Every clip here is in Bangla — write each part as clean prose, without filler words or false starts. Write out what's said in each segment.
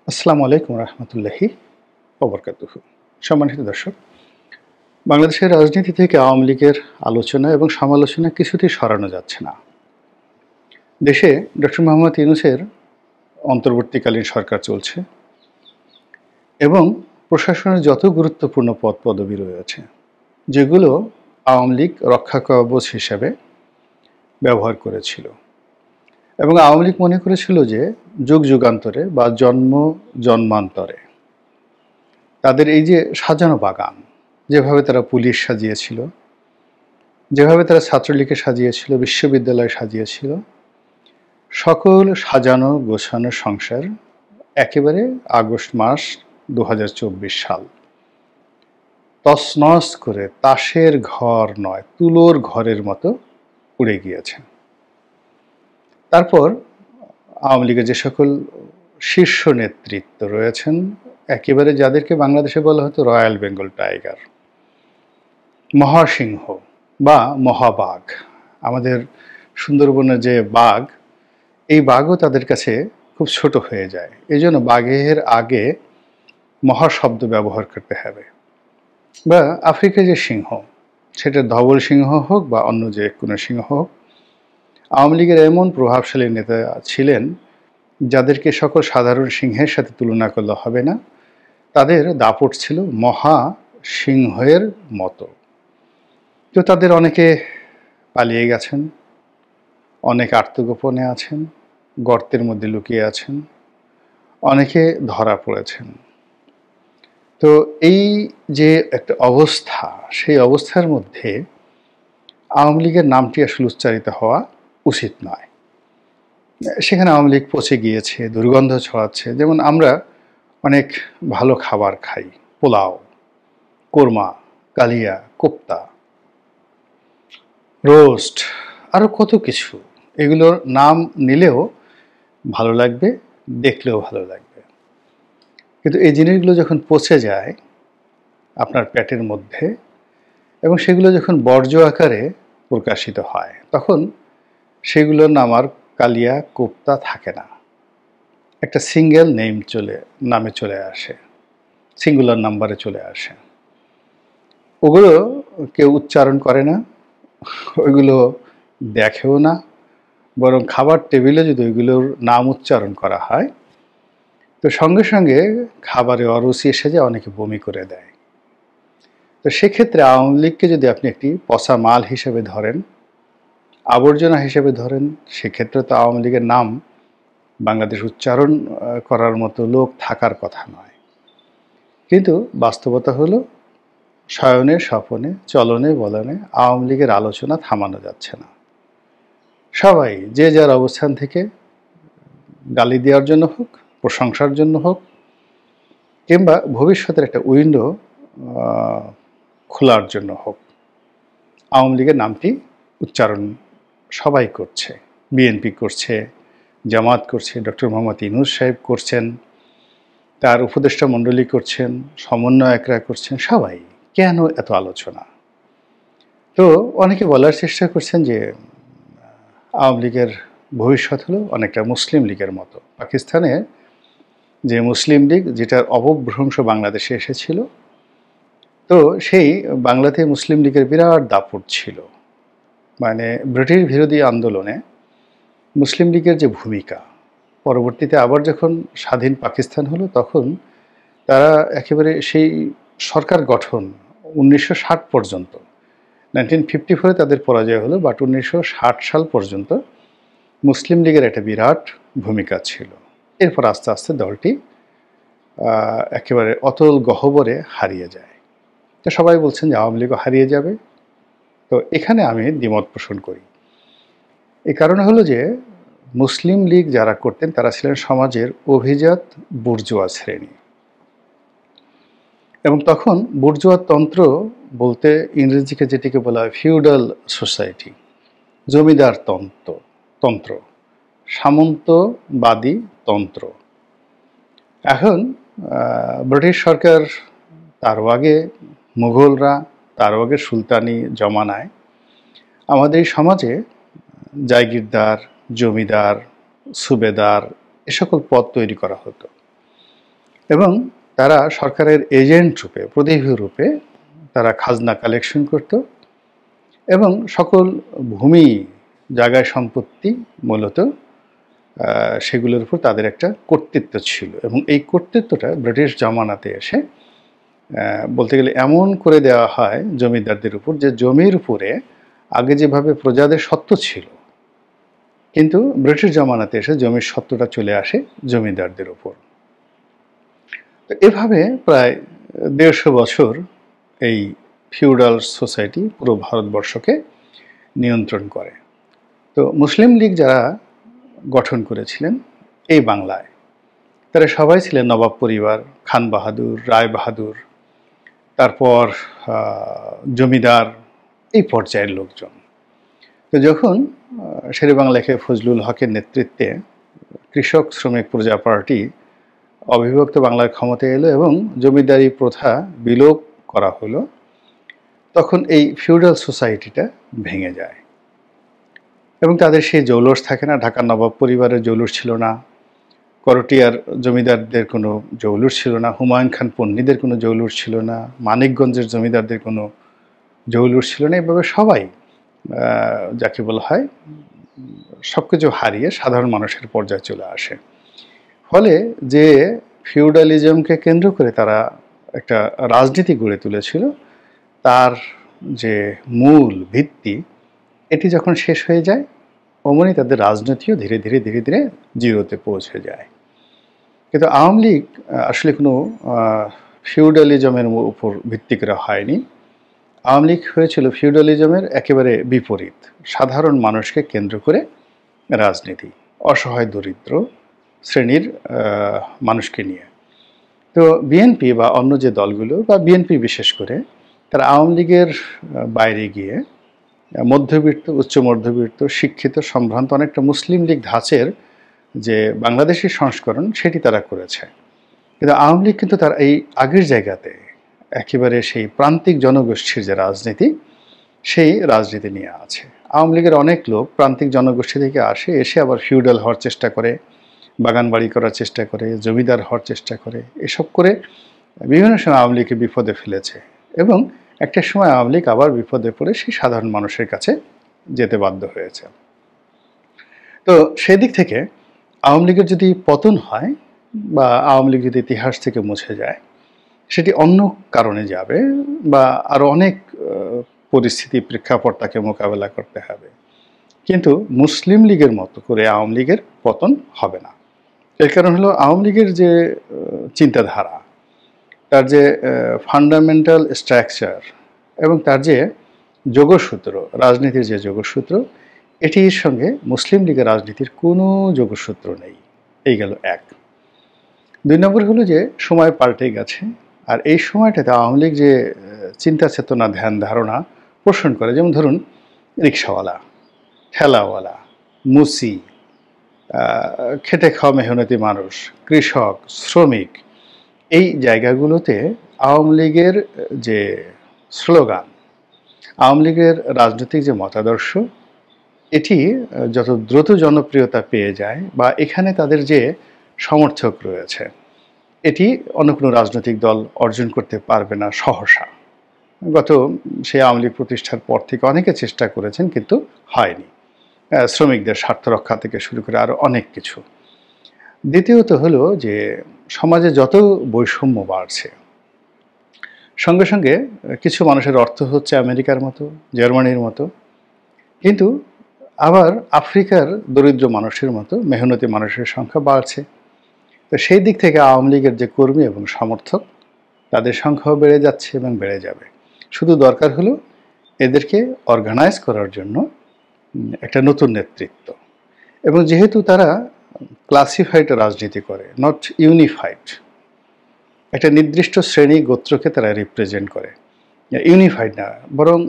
আসসালামু আলাইকুম রহমতুল্লাহি ওবরকাতুহু। সম্মানিত দর্শক, বাংলাদেশের রাজনীতি থেকে আওয়ামী লীগের আলোচনা এবং সমালোচনা কিছুতেই সরানো যাচ্ছে না। দেশে ডক্টর মোহাম্মদ ইউনূসের অন্তর্বর্তীকালীন সরকার চলছে এবং প্রশাসনের যত গুরুত্বপূর্ণ পদ পদবি রয়েছে, যেগুলো আওয়ামী লীগ রক্ষা কবচ হিসাবে ব্যবহার করেছিল এবং আওয়ামী লীগ মনে করেছিল যে যুগ যুগান্তরে বা জন্মান্তরে তাদের এই যে সাজানো বাগান, যেভাবে তারা পুলিশ সাজিয়েছিল, যেভাবে তারা ছাত্রলীগকে সাজিয়েছিল, বিশ্ববিদ্যালয় সাজিয়েছিল, সকল সাজানো গোছানো সংসার একেবারে আগস্ট মাস ২০২৪ সাল তছনছ করে তাসের ঘর নয়, তুলোর ঘরের মতো উড়ে গিয়েছে। তারপর আওয়ামী লীগের যে সকল শীর্ষ নেতৃত্ব রয়েছেন, একেবারে যাদেরকে বাংলাদেশে বলা হতো রয়্যাল বেঙ্গল টাইগার, মহাসিংহ বা মহাবাঘ, আমাদের সুন্দরবনের যে বাঘ, এই বাঘও তাদের কাছে খুব ছোট হয়ে যায়। এই জন্য বাঘের আগে মহাশব্দ ব্যবহার করতে হবে। বা আফ্রিকার যে সিংহ, সেটা ধবল সিংহ হোক বা অন্য যে কোনো সিংহ হোক, আওয়ামী লীগের এমন প্রভাবশালী নেতা ছিলেন যাদেরকে সকল সাধারণ সিংহের সাথে তুলনা করলে হবে না। তাদের দাপট ছিল মহা সিংহের মতো। তো তাদের অনেকে পালিয়ে গেছেন, অনেকে আত্মগোপনে আছেন, গর্তের মধ্যে লুকিয়ে আছেন, অনেকে ধরা পড়েছেন। তো এই যে একটা অবস্থা, সেই অবস্থার মধ্যে আওয়ামী লীগের নামটি আসলে উচ্চারিত হওয়া উচিত নয়। সেখানে আওয়ামী লীগ পচে গিয়েছে, দুর্গন্ধ ছড়াচ্ছে। যেমন আমরা অনেক ভালো খাবার খাই, পোলাও, কোরমা, কালিয়া, কোপ্তা, রোস্ট, আরও কত কিছু। এগুলোর নাম নিলেও ভালো লাগবে, দেখলেও ভালো লাগবে। কিন্তু এই জিনিসগুলো যখন পচে যায় আপনার পেটের মধ্যে এবং সেগুলো যখন বর্জ্য আকারে প্রকাশিত হয়, তখন সেগুলোর নাম আর কালিয়া, কোপ্তা থাকে না। একটা সিঙ্গেল নামে চলে আসে, সিঙ্গুলার নাম্বারে চলে আসে। ওগুলো কেউ উচ্চারণ করে না, ওইগুলো দেখেও না, বরং খাবার টেবিলে যদি ওইগুলোর নাম উচ্চারণ করা হয়, তো সঙ্গে সঙ্গে খাবারে অরুচি এসে যায়, অনেকে বমি করে দেয়। তো সেক্ষেত্রে আওয়ামী লীগকে যদি আপনি একটি পচা মাল হিসেবে ধরেন, আবর্জনা হিসেবে ধরেন, সেক্ষেত্রে তো আওয়ামী লীগের নাম বাংলাদেশ উচ্চারণ করার মতো লোক থাকার কথা নয়। কিন্তু বাস্তবতা হলো, শয়নে স্বপনে চলনে বলনে আওয়ামী লীগের আলোচনা থামানো যাচ্ছে না। সবাই যে যার অবস্থান থেকে গালি দেওয়ার জন্য হোক, প্রশংসার জন্য হোক, কিংবা ভবিষ্যতের একটা উইন্ডো খোলার জন্য হোক, আওয়ামী লীগের নামটি উচ্চারণ সবাই করছে। বিএনপি করছে, জামাত করছে, ডক্টর মোহাম্মদ ইউনূস সাহেব করছেন, তার উপদেষ্টা মণ্ডলী করছেন, সমন্বয়করা করছেন, সবাই। কেন এত আলোচনা? তো অনেকে বলার চেষ্টা করছেন যে আওয়ামী লীগের ভবিষ্যৎ হলো অনেকটা মুসলিম লীগের মতো। পাকিস্তানে যে মুসলিম লীগ, যেটার অপভ্রংশ বাংলাদেশে এসেছিল, তো সেই বাংলাতে মুসলিম লীগের বিরাট দাপট ছিল। মানে ব্রিটিশ বিরোধী আন্দোলনে মুসলিম লীগের যে ভূমিকা, পরবর্তীতে আবার যখন স্বাধীন পাকিস্তান হলো, তখন তারা একেবারে সেই সরকার গঠন 1960 পর্যন্ত, 1954 তাদের পরাজয় হলো, বাট 1960 সাল পর্যন্ত মুসলিম লীগের একটা বিরাট ভূমিকা ছিল। এরপর আস্তে আস্তে দলটি একেবারে অতল গহ্বরে হারিয়ে যায়। তো সবাই বলছেন যে আওয়ামী লীগও হারিয়ে যাবে। তো এখানে আমি দ্বিমত পোষণ করি। এই কারণে হলো যে মুসলিম লীগ যারা করতেন, তারা ছিলেন সমাজের অভিজাত বুর্জোয়া শ্রেণী। এবং তখন বুর্জোয়া তন্ত্র বলতে ইংরেজিকে যেটিকে বলা হয় ফিউডাল সোসাইটি, জমিদার তন্ত্র, সামন্তবাদী তন্ত্র। এখন ব্রিটিশ সরকার, তারও আগে মুঘলরা, তারও আগে সুলতানি জমানায় আমাদের এই সমাজে জায়গিরদার, জমিদার, সুবেদার, এ সকল পদ তৈরি করা হতো। এবং তারা সরকারের এজেন্ট রূপে, প্রতিনিধি রূপে তারা খাজনা কালেকশন করত এবং সকল ভূমি, জায়গা সম্পত্তি মূলত সেগুলোর উপর তাদের একটা কর্তৃত্ব ছিল। এবং এই কর্তৃত্বটা ব্রিটিশ জামানাতে এসে বলতে গেলে এমন করে দেওয়া হয় জমিদারদের উপর, যে জমির উপরে আগে যেভাবে প্রজাদের সত্ত্ব ছিল, কিন্তু ব্রিটিশ জামানাতে এসে জমির সত্ত্বটা চলে আসে জমিদারদের উপর। তো এভাবে প্রায় 150 বছর এই ফিউডাল সোসাইটি পুরো ভারতবর্ষকে নিয়ন্ত্রণ করে। তো মুসলিম লীগ যারা গঠন করেছিলেন এই বাংলায়, তারা সবাই ছিলেন নবাব পরিবার, খান বাহাদুর, রায় বাহাদুর, তারপর জমিদার, এই পর্যায়ের লোকজন। তো যখন শেরেবাংলা ফজলুল হকের নেতৃত্বে কৃষক শ্রমিক প্রজা পার্টি অবিভক্ত বাংলার ক্ষমতায় এলো এবং জমিদারি প্রথা বিলোপ করা হলো, তখন এই ফিউডাল সোসাইটিটা ভেঙে যায় এবং তাদের সেই জৌলুস থাকে না। ঢাকার নবাব পরিবারের জৌলুস ছিল না, করটিয়ার জমিদারদের কোনো জৌলুস ছিল না, হুমায়ুন খান পন্নীদের কোনো জৌলুস ছিল না, মানিকগঞ্জের জমিদারদের কোনো জৌলুস ছিল না। এভাবে সবাই যাকে বলা হয় সব কিছু হারিয়ে সাধারণ মানুষের পর্যায়ে চলে আসে। ফলে যে ফিউডালিজমকে কেন্দ্র করে তারা একটা রাজনীতি গড়ে তুলেছিল, তার যে মূল ভিত্তি, এটি যখন শেষ হয়ে যায়, অমনি তাদের রাজনীতিও ধীরে ধীরে ধীরে ধীরে জিরোতে পৌঁছে যায়। কিন্তু আওয়ামী লীগ আসলে কোনো ফিউডালিজমের উপর ভিত্তি করে হয়নি। আওয়ামী লীগ হয়েছিল ফিউডালিজমের একেবারে বিপরীত, সাধারণ মানুষকে কেন্দ্র করে রাজনীতি, অসহায় দরিদ্র শ্রেণীর মানুষকে নিয়ে। তো বিএনপি বা অন্য যে দলগুলো, বা বিএনপি বিশেষ করে, তারা আওয়ামী লীগের বাইরে গিয়ে মধ্যবিত্ত, উচ্চ মধ্যবিত্ত, শিক্ষিত, সম্ভ্রান্ত অনেকটা মুসলিম লীগ ধাঁচের যে বাংলাদেশি সংস্করণ, সেটি তারা করেছে। কিন্তু আওয়ামী লীগ কিন্তু তার এই আগের জায়গাতে একেবারে সেই প্রান্তিক জনগোষ্ঠীর যে রাজনীতি, সেই রাজনীতি নিয়ে আছে। আওয়ামী লীগের অনেক লোক প্রান্তিক জনগোষ্ঠী থেকে এসে আবার ফিউডাল হওয়ার চেষ্টা করে, বাগান বাড়ি করার চেষ্টা করে, জমিদার হওয়ার চেষ্টা করে। এসব করে বিভিন্ন সময় আওয়ামী লীগকে বিপদে ফেলেছে এবং একটা সময় আওয়ামী লীগ আবার বিপদে পড়ে সেই সাধারণ মানুষের কাছে যেতে বাধ্য হয়েছে। তো সেদিক থেকে আওয়ামী লীগের যদি পতন হয় বা আওয়ামী লীগ যদি ইতিহাস থেকে মুছে যায়, সেটি অন্য কারণে যাবে বা আরও অনেক পরিস্থিতি, প্রেক্ষাপট তাকে মোকাবেলা করতে হবে। কিন্তু মুসলিম লীগের মতো করে আওয়ামী লীগের পতন হবে না। এর কারণ হলো আওয়ামী লীগের যে চিন্তাধারা, তার যে ফান্ডামেন্টাল স্ট্রাকচার এবং তার যে যোগসূত্র, রাজনীতির যে যোগসূত্র, এটির সঙ্গে মুসলিম লীগের রাজনীতির কোনো যোগসূত্র নেই। এই গেল এক। 2 নম্বর হলো যে সময় পাল্টে গেছে, আর এই সময়টাতে আওয়ামী লীগ যে চিন্তা চেতনা, ধ্যান ধারণা পোষণ করে, যেমন ধরুন রিক্সাওয়ালা, ঠেলাওয়ালা, মুসি, খেটে খাওয়া মেহনতি মানুষ, কৃষক, শ্রমিক, এই জায়গাগুলোতে আওয়ামী লীগের যে স্লোগান, আওয়ামী লীগের রাজনৈতিক যে মতাদর্শ, এটি যত দ্রুত জনপ্রিয়তা পেয়ে যায় বা এখানে তাদের যে সমর্থক রয়েছে, এটি অন্য কোনো রাজনৈতিক দল অর্জন করতে পারবে না সহসা। সেই আওয়ামী লীগ প্রতিষ্ঠার পর থেকে অনেকে চেষ্টা করেছেন, কিন্তু হয়নি। শ্রমিকদের স্বার্থ রক্ষা থেকে শুরু করে আরও অনেক কিছু। দ্বিতীয়ত হলো যে সমাজে যত বৈষম্য বাড়ছে, সঙ্গে সঙ্গে কিছু মানুষের অর্থ হচ্ছে আমেরিকার মতো, জার্মানির মতো, কিন্তু আবার আফ্রিকার দরিদ্র মানুষের মতো মেহনতি মানুষের সংখ্যা বাড়ছে। তো সেই দিক থেকে আওয়ামী লীগের যে কর্মী এবং সমর্থক, তাদের সংখ্যাও বেড়ে যাচ্ছে এবং বেড়ে যাবে। শুধু দরকার হলো এদেরকে অর্গানাইজ করার জন্য একটা নতুন নেতৃত্ব। এবং যেহেতু তারা ক্লাসিফাইড রাজনীতি করে, নট ইউনিফাইড, একটা নির্দিষ্ট শ্রেণী গোত্রকে তারা রিপ্রেজেন্ট করে, ইউনিফাইড না, বরং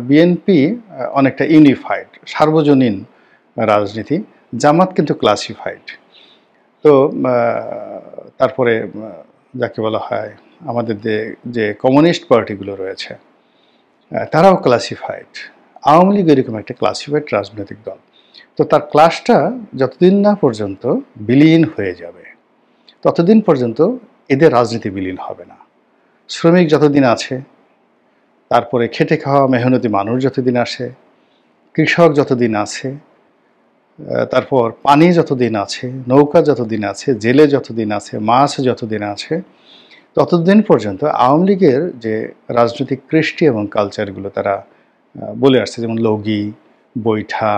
বিএনপি অনেকটা ইউনিফাইড, সার্বজনীন রাজনীতি। জামাত কিন্তু ক্লাসিফাইড। তো তারপরে যাকে বলা হয় আমাদের যে কমিউনিস্ট পার্টিগুলো রয়েছে, তারাও ক্লাসিফাইড। আওয়ামী লীগ এরকম একটা ক্লাসিফাইড রাজনৈতিক দল। তো তার ক্লাসটা যতদিন না পর্যন্ত বিলীন হয়ে যাবে, ততদিন পর্যন্ত এদের রাজনীতি বিলীন হবে না। শ্রমিক যতদিন আছে, তারপরে খেটে খাওয়া মেহনতি মানুষ যতদিন আসে, কৃষক যতদিন আছে, তারপর পানি যতদিন আছে, নৌকা যতদিন আছে, জেলে যতদিন আছে, মাছ যতদিন আছে, ততদিন পর্যন্ত আওয়ামী লীগের যে রাজনৈতিক কৃষ্টি এবং কালচারগুলো তারা বলে আসছে, যেমন লগি, বৈঠা,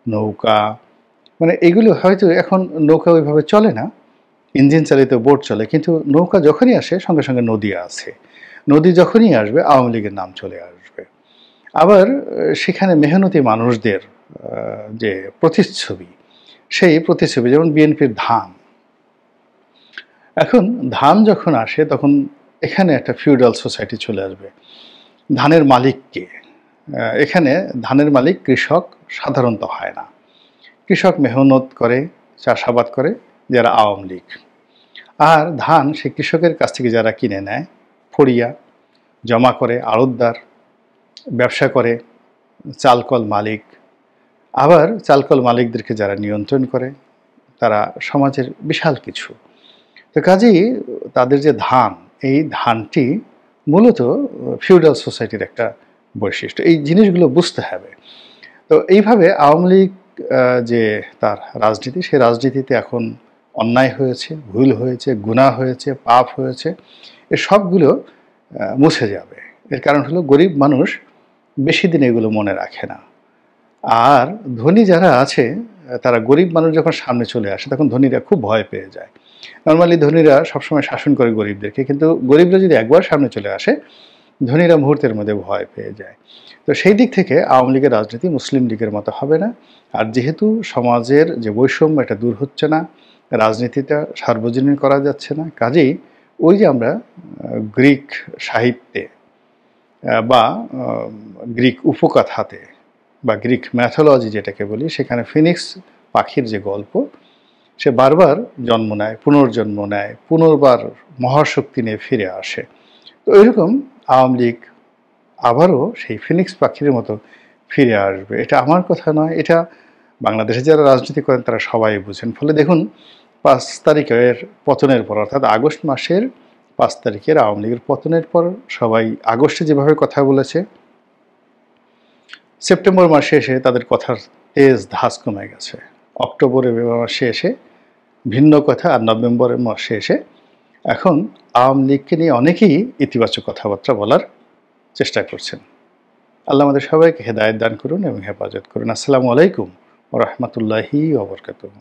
নৌকা, মানে এগুলো হয়তো এখন নৌকা ওইভাবে চলে না, ইঞ্জিন চালিত বোট চলে, কিন্তু নৌকা যখনই আসে সঙ্গে সঙ্গে নদী আছে, নদী যখনই আসবে আওয়ামী লীগের নাম চলে আসবে। আবার সেখানে মেহনতি মানুষদের যে প্রতিচ্ছবি, সেই প্রতিচ্ছবি, যেমন বিএনপির ধান, এখন ধান যখন আসে তখন এখানে একটা ফিউডাল সোসাইটি চলে আসবে। ধানের মালিককে, এখানে ধানের মালিক কৃষক সাধারণত হয় না, কৃষক মেহনত করে, চাষাবাদ করে, যারা আওয়ামী লীগ। আর ধান সে কৃষকের কাছ থেকে যারা কিনে নেয়, ফড়িয়া, জমা করে আড়তদার, ব্যবসা করে চালকল মালিক, আবার চালকল মালিকদেরকে যারা নিয়ন্ত্রণ করে তারা সমাজের বিশাল কিছু। তো কাজেই তাদের যে ধান, এই ধানটি মূলত ফিউডাল সোসাইটির একটা বৈশিষ্ট্য। এই জিনিসগুলো বুঝতে হবে। তো এইভাবে আওয়ামী লীগ যে তার রাজনীতি, সেই রাজনীতিতে এখন অন্যায় হয়েছে, ভুল হয়েছে, গুনাহ হয়েছে, পাপ হয়েছে, এ সবগুলো মুছে যাবে। এর কারণ হলো গরিব মানুষ বেশি দিন এগুলো মনে রাখে না। আর ধনী যারা আছে তারা, গরিব মানুষ যখন সামনে চলে আসে তখন ধনীরা খুব ভয় পেয়ে যায়। নর্মালি ধনীরা সবসময় শাসন করে গরিবদেরকে, কিন্তু গরিবরা যদি একবার সামনে চলে আসে ধনীরা মুহূর্তের মধ্যে ভয় পেয়ে যায়। তো সেই দিক থেকে আওয়ামী লীগের রাজনীতি মুসলিম লীগের মতো হবে না। আর যেহেতু সমাজের যে বৈষম্য এটা দূর হচ্ছে না, রাজনীতিটা সার্বজনীন করা যাচ্ছে না, কাজেই ওই যে আমরা গ্রিক সাহিত্যে বা গ্রিক উপকথাতে বা গ্রিক ম্যাথোলজি যেটাকে বলি, সেখানে ফিনিক্স পাখির যে গল্প, সে বারবার জন্ম নেয়, পুনর্জন্ম নেয়, পুনর্বার মহাশক্তি নিয়ে ফিরে আসে। তো এরকম আওয়ামী লীগ আবারও সেই ফিনিক্স পাখির মতো ফিরে আসবে। এটা আমার কথা নয়, এটা বাংলাদেশে যারা রাজনীতি করেন তারা সবাই বুঝেন। ফলে দেখুন 5 তারিখের পতনের পর, অর্থাৎ আগস্ট মাসের 5 তারিখের আওয়ামী লীগের পতনের পর সবাই আগস্টে যেভাবে কথা বলেছে, সেপ্টেম্বর মাসে এসে তাদের কথার তেজ ধাস কমে গেছে, অক্টোবরের মাসে এসে ভিন্ন কথা, আর নভেম্বরের মাসে এসে এখন আওয়ামী লীগকে নিয়ে অনেকেই ইতিবাচক কথাবার্তা বলার চেষ্টা করছেন। আল্লাহ আমাদের সবাইকে হেদায়েত দান করুন এবং হেফাজত করুন। আসসালামু আলাইকুম ওয়া রাহমাতুল্লাহি ওয়া বারাকাতুহু।